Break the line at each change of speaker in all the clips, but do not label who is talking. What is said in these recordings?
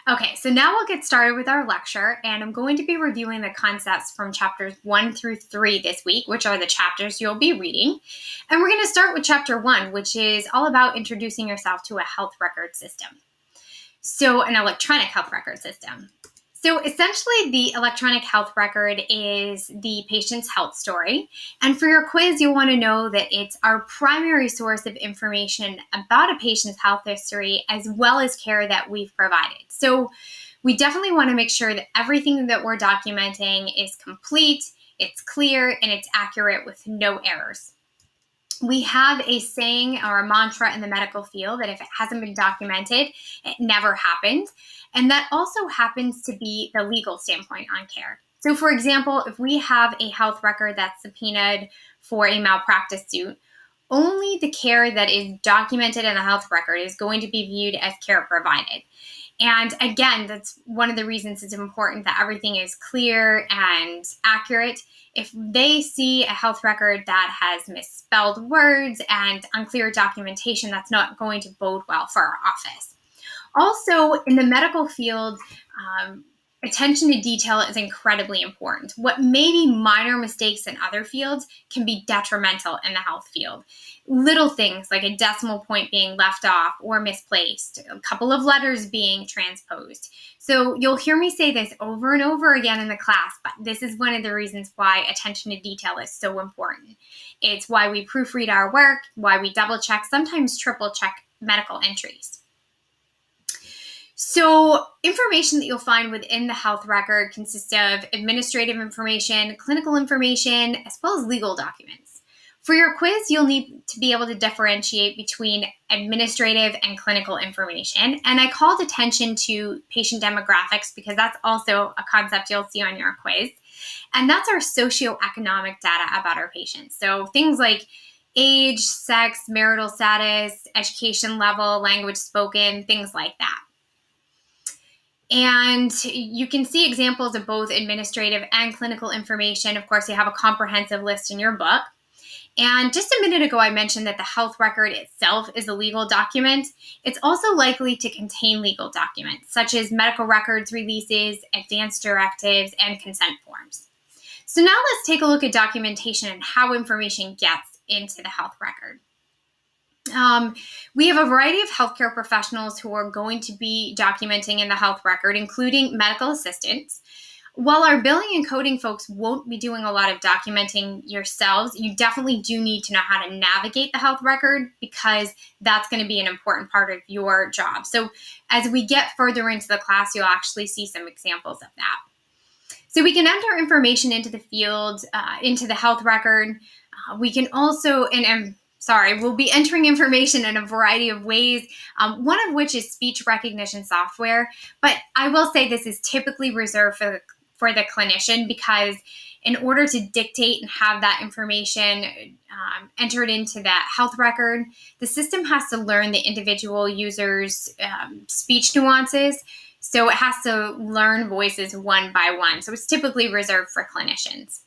Okay, so now we'll get started with our lecture, and I'm going to be reviewing the concepts from chapters 1 through 3 this week, which are the chapters you'll be reading. And we're going to start with chapter 1, which is all about introducing yourself to a health record system. So, an electronic health record system. So essentially, the electronic health record is the patient's health story. And for your quiz, you'll want to know that it's our primary source of information about a patient's health history, as well as care that we've provided. So we definitely want to make sure that everything that we're documenting is complete, it's clear, and it's accurate with no errors. We have a saying or a mantra in the medical field that if it hasn't been documented, it never happened. And that also happens to be the legal standpoint on care. So for example, if we have a health record that's subpoenaed for a malpractice suit, only the care that is documented in the health record is going to be viewed as care provided. And again, that's one of the reasons it's important that everything is clear and accurate. If they see a health record that has misspelled words and unclear documentation, that's not going to bode well for our office. Also, in the medical field, attention to detail is incredibly important. What may be minor mistakes in other fields can be detrimental in the health field. Little things like a decimal point being left off or misplaced, a couple of letters being transposed. So you'll hear me say this over and over again in the class, but this is one of the reasons why attention to detail is so important. It's why we proofread our work, why we double check, sometimes triple check medical entries. So information that you'll find within the health record consists of administrative information, clinical information, as well as legal documents. For your quiz, you'll need to be able to differentiate between administrative and clinical information. And I called attention to patient demographics because that's also a concept you'll see on your quiz. And that's our socioeconomic data about our patients. So things like age, sex, marital status, education level, language spoken, things like that. And you can see examples of both administrative and clinical information. Of course, you have a comprehensive list in your book. And just a minute ago, I mentioned that the health record itself is a legal document. It's also likely to contain legal documents, such as medical records releases, advance directives, and consent forms. So now let's take a look at documentation and how information gets into the health record. We have a variety of healthcare professionals who are going to be documenting in the health record, including medical assistants. While our billing and coding folks won't be doing a lot of documenting yourselves, you definitely do need to know how to navigate the health record because that's going to be an important part of your job. So as we get further into the class, you'll actually see some examples of that. So we can enter information into the field, into the health record. We can also, we'll be entering information in a variety of ways, one of which is speech recognition software. But I will say this is typically reserved for the clinician because in order to dictate and have that information entered into that health record, the system has to learn the individual user's speech nuances. So it has to learn voices one by one. So it's typically reserved for clinicians.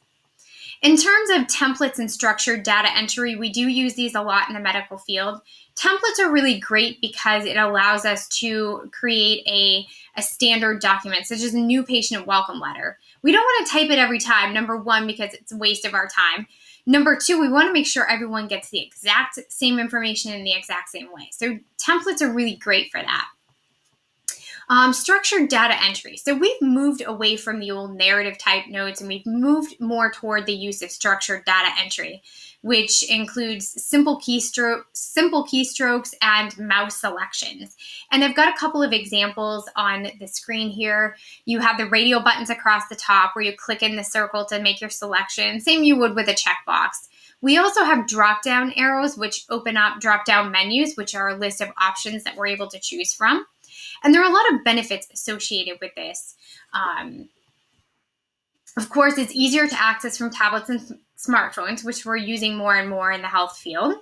In terms of templates and structured data entry, we do use these a lot in the medical field. Templates are really great because it allows us to create a standard document, such as a new patient welcome letter. We don't want to type it every time, number one, because it's a waste of our time. Number two, we want to make sure everyone gets the exact same information in the exact same way. So templates are really great for that. Structured data entry. So we've moved away from the old narrative type notes and we've moved more toward the use of structured data entry, which includes simple keystrokes and mouse selections. And I've got a couple of examples on the screen here. You have the radio buttons across the top where you click in the circle to make your selection, same you would with a checkbox. We also have drop-down arrows, which open up drop-down menus, which are a list of options that we're able to choose from. And there are a lot of benefits associated with this. Of course, it's easier to access from tablets and smartphones, which we're using more and more in the health field.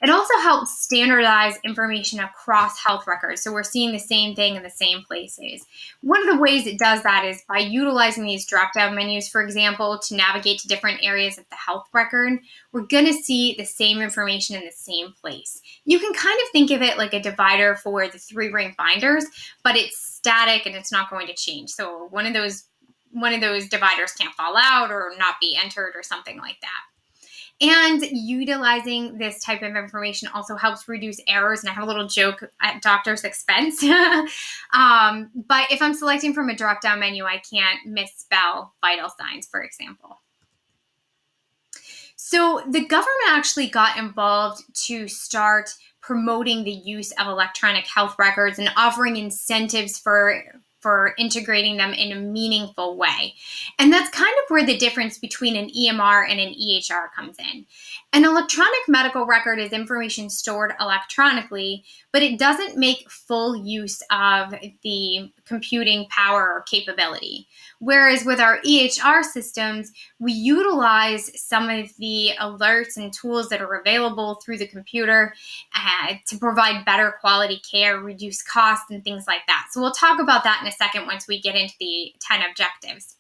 It also helps standardize information across health records. So we're seeing the same thing in the same places. One of the ways it does that is by utilizing these drop-down menus, for example, to navigate to different areas of the health record, we're going to see the same information in the same place. You can kind of think of it like a divider for the 3-ring binders, but it's static and it's not going to change. So one of those dividers can't fall out or not be entered or something like that. And utilizing this type of information also helps reduce errors. And I have a little joke at doctor's expense. But if I'm selecting from a drop-down menu, I can't misspell vital signs, for example. So the government actually got involved to start promoting the use of electronic health records and offering incentives for integrating them in a meaningful way. And that's kind of where the difference between an EMR and an EHR comes in. An electronic medical record is information stored electronically, but it doesn't make full use of the computing power or capability. Whereas with our EHR systems, we utilize some of the alerts and tools that are available through the computer to provide better quality care, reduce costs, and things like that. So we'll talk about that in a second once we get into the 10 objectives.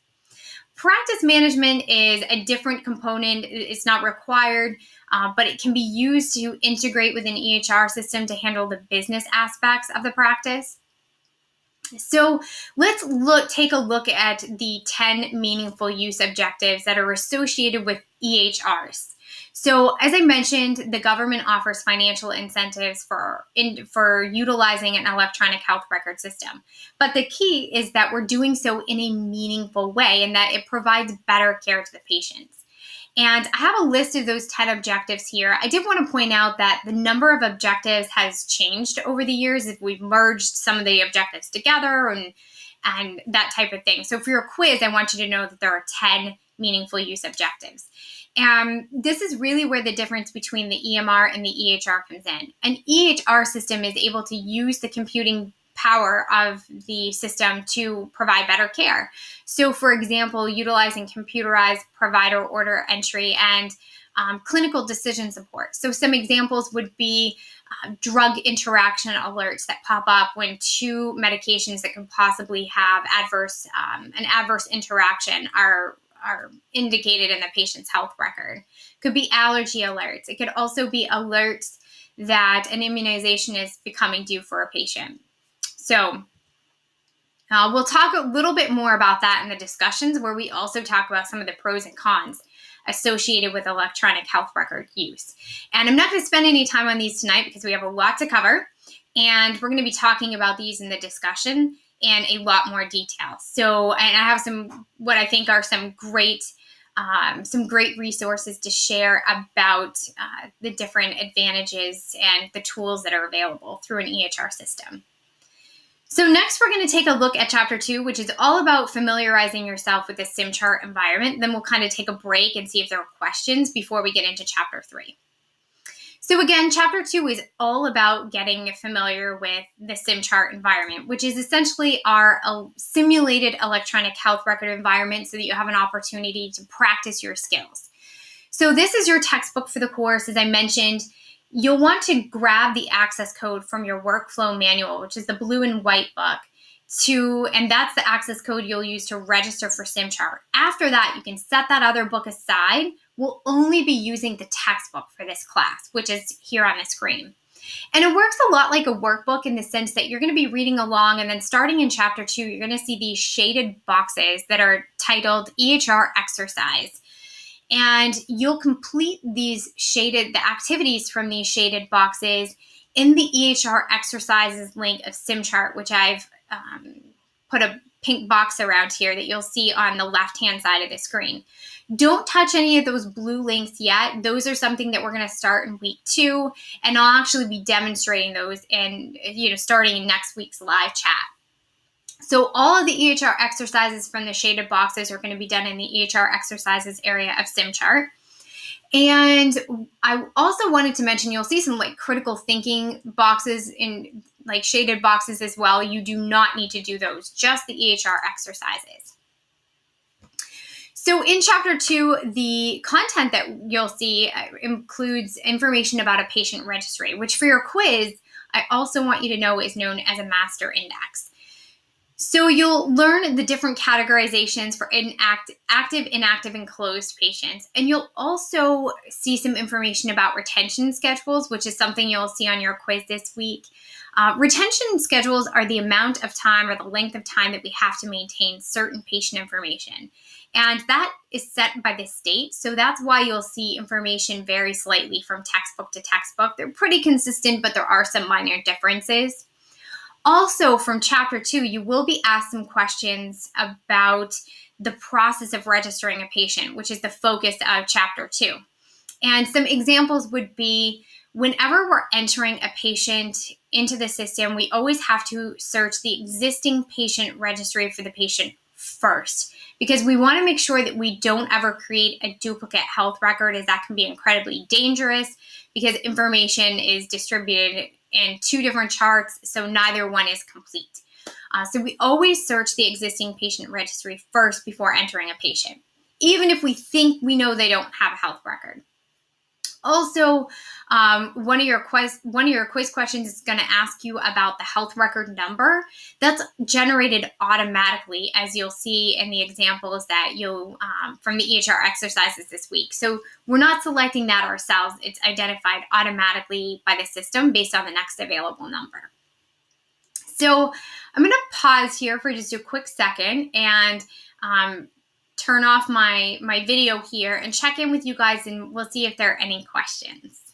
Practice management is a different component. It's not required, but it can be used to integrate with an EHR system to handle the business aspects of the practice. So let's take a look at the 10 meaningful use objectives that are associated with EHRs. So as I mentioned, the government offers financial incentives for utilizing an electronic health record system. But the key is that we're doing so in a meaningful way and that it provides better care to the patients. And I have a list of those 10 objectives here. I did want to point out that the number of objectives has changed over the years if we've merged some of the objectives together and that type of thing. So for your quiz, I want you to know that there are 10 meaningful use objectives. And this is really where the difference between the EMR and the EHR comes in. An EHR system is able to use the computing power of the system to provide better care. So, for example, utilizing computerized provider order entry and clinical decision support. So some examples would be drug interaction alerts that pop up when two medications that can possibly have an adverse interaction are indicated in the patient's health record. Could be allergy alerts. It could also be alerts that an immunization is becoming due for a patient. So we'll talk a little bit more about that in the discussions where we also talk about some of the pros and cons associated with electronic health record use. And I'm not going to spend any time on these tonight because we have a lot to cover. And we're going to be talking about these in the discussion in a lot more detail. So, and I have what I think are some great resources to share about the different advantages and the tools that are available through an EHR system. So next, we're going to take a look at Chapter 2, which is all about familiarizing yourself with the Simchart environment. Then we'll kind of take a break and see if there are questions before we get into Chapter 3. So again, Chapter 2 is all about getting familiar with the Simchart environment, which is essentially our simulated electronic health record environment so that you have an opportunity to practice your skills. So this is your textbook for the course. As I mentioned, you'll want to grab the access code from your workflow manual, which is the blue and white book, and that's the access code you'll use to register for Simchart. After that, you can set that other book aside. We'll only be using the textbook for this class, which is here on the screen. And it works a lot like a workbook in the sense that you're going to be reading along, and then starting in Chapter 2, you're going to see these shaded boxes that are titled EHR Exercise. And you'll complete the activities from these shaded boxes in the EHR Exercises link of Simchart, which I've put a pink box around here that you'll see on the left-hand side of the screen. Don't touch any of those blue links yet. Those are something that we're going to start in week 2, and I'll actually be demonstrating those starting in next week's live chat. So all of the EHR exercises from the shaded boxes are going to be done in the EHR exercises area of Simchart. And I also wanted to mention, you'll see some critical thinking boxes in shaded boxes as well. You do not need to do those, just the EHR exercises. So in Chapter 2, the content that you'll see includes information about a patient registry, which for your quiz, I also want you to know is known as a master index. So you'll learn the different categorizations for active, inactive, and closed patients. And you'll also see some information about retention schedules, which is something you'll see on your quiz this week. Retention schedules are the amount of time or the length of time that we have to maintain certain patient information. And that is set by the state. So that's why you'll see information vary slightly from textbook to textbook. They're pretty consistent, but there are some minor differences. Also, from Chapter 2, you will be asked some questions about the process of registering a patient, which is the focus of Chapter 2. And some examples would be, whenever we're entering a patient into the system, we always have to search the existing patient registry for the patient first, because we want to make sure that we don't ever create a duplicate health record, as that can be incredibly dangerous because information is distributed in two different charts, so neither one is complete. So we always search the existing patient registry first before entering a patient, even if we think we know they don't have a health record. Also, one of your quiz questions is going to ask you about the health record number. That's generated automatically, as you'll see in the examples that you'll from the EHR exercises this week. So we're not selecting that ourselves. It's identified automatically by the system based on the next available number. So I'm going to pause here for just a quick second and turn off my video here and check in with you guys, and we'll see if there are any questions.